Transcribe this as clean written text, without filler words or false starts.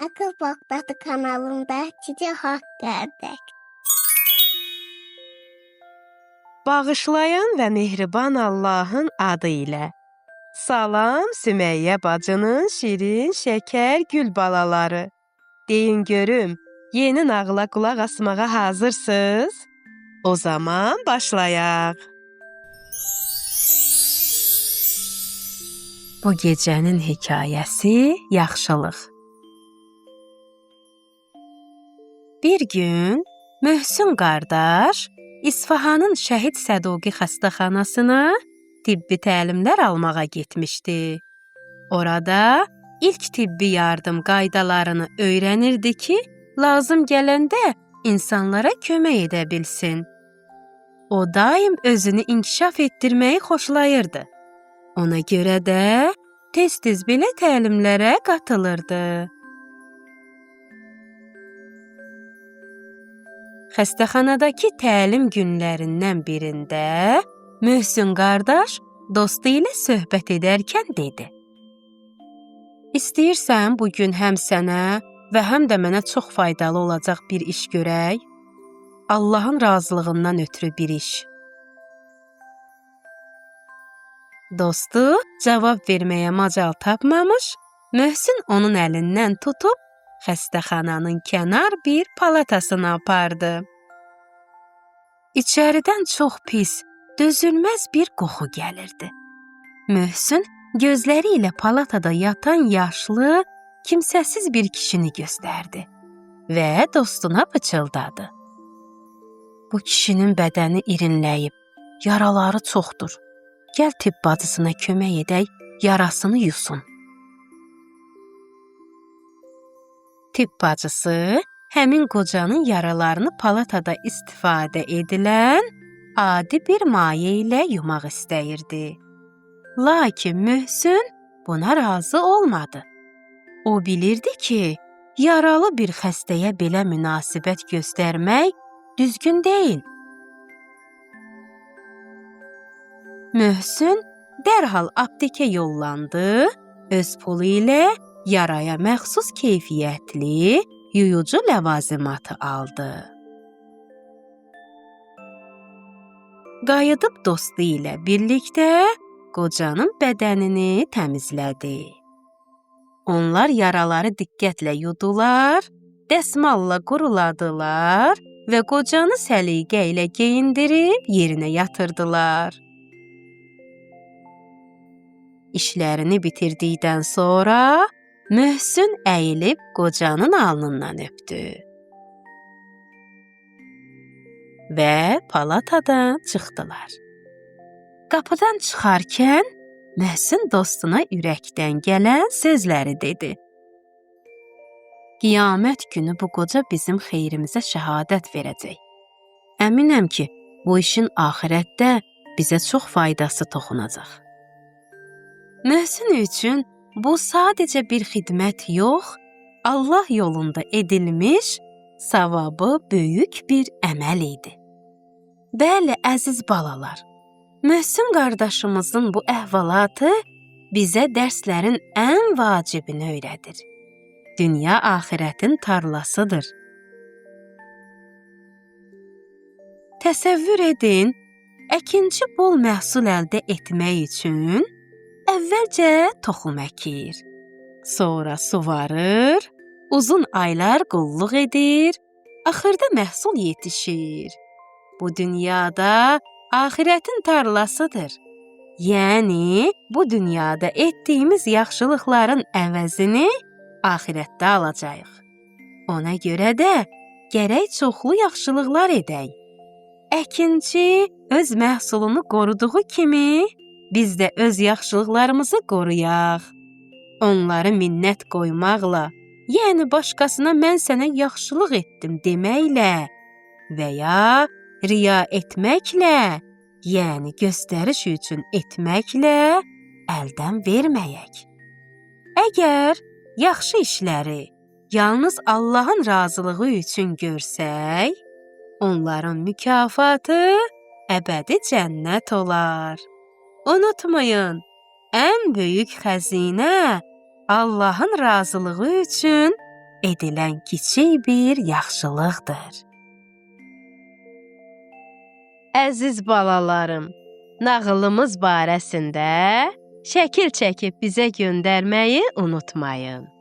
Akıl Bakdadı kanalında Cici Hak Qərdək. Bağışlayan və mehriban Allahın adı ilə. Salam Sümeyyə bacının şirin, şəkər, gül balaları. Deyin görüm, yeni nağıla qulaq asmağa hazırsınız? O zaman başlayaq. Bu gecənin hekayəsi yaxşılıq. Bir gün Möhsün qardaş İsfahanın Şəhid Səduqi xəstəxanasına tibbi təlimlər almağa getmişdi. Orada ilk tibbi yardım qaydalarını öyrənirdi ki, lazım gələndə insanlara kömək edə bilsin. O daim özünü inkişaf etdirməyi xoşlayırdı. Ona görə də tez-tez belə təlimlərə qatılırdı. Xəstəxanadakı təlim günlərindən birində Möhsün qardaş dostu ilə söhbət edərkən dedi: "İstəyirsən bu gün həm sənə və həm də mənə çox faydalı olacaq bir iş görək? Allahın razılığından ötürü bir iş." Dostu cavab verməyə macal tapmamış, Möhsün onun əlindən tutub xəstəxananın kənar bir palatasına apardı. İçəridən çox pis, dözülməz bir qoxu gəlirdi. Möhsün gözləri ilə palatada yatan yaşlı, kimsəsiz bir kişini göstərdi və dostuna pıçıldadı: "Bu kişinin bədəni irinləyib, yaraları çoxdur. Gəl tibb bacısına kömək edək, yarasını yusun." Tibb bacısı həmin qocanın yaralarını palatada istifadə edilən adi bir maye ilə yumaq istəyirdi. Lakin Möhsün buna razı olmadı. O bilirdi ki, yaralı bir xəstəyə belə münasibət göstərmək düzgün deyil. Möhsün dərhal aptekə yollandı, öz pulu ilə yaraya məxsus keyfiyyətli, yuyucu ləvazimatı aldı. Qayıdıb dostu ilə birlikdə qocanın bədənini təmizlədi. Onlar yaraları diqqətlə yudular, dəsmalla quruladılar və qocanı səliqə ilə geyindirib yerinə yatırdılar. İşlərini bitirdikdən sonra Möhsün əyilib qocanın alnından öpdü və palatadan çıxdılar. Qapıdan çıxarkən Möhsün dostuna ürəkdən gələn sözləri dedi: "Qiyamət günü bu qoca bizim xeyrimizə şəhadət verəcək. Əminəm ki, bu işin axirətdə bizə çox faydası toxunacaq." Möhsün üçün bu sadəcə bir xidmət yox, Allah yolunda edilmiş savabı böyük bir əməl idi. Bəli, əziz balalar, Möhsün qardaşımızın bu əhvalatı bizə dərslərin ən vacibini öyrədir. Dünya axirətin tarlasıdır. Təsəvvür edin, əkinçi bol məhsul əldə etmək üçün əvvəlcə toxum əkir, sonra suvarır, uzun aylar qulluq edir, axırda məhsul yetişir. Bu dünyada axirətin tarlasıdır. Yəni, bu dünyada etdiyimiz yaxşılıqların əvəzini axirətdə alacağıq. Ona görə də gərək çoxlu yaxşılıqlar edək. Əkinçi öz məhsulunu qoruduğu kimi, biz də öz yaxşılıqlarımızı qoruyaq. Onları minnət qoymaqla, yəni başqasına mən sənə yaxşılıq etdim deməklə və ya riya etməklə, yəni göstəriş üçün etməklə əldən verməyək. Əgər yaxşı işləri yalnız Allahın razılığı üçün görsək, onların mükafatı əbədi cənnət olar. Unutmayın, ən böyük xəzinə Allahın razılığı üçün edilən kiçik bir yaxşılıqdır. Əziz balalarım, nağılımız barəsində şəkil çəkib bizə göndərməyi unutmayın.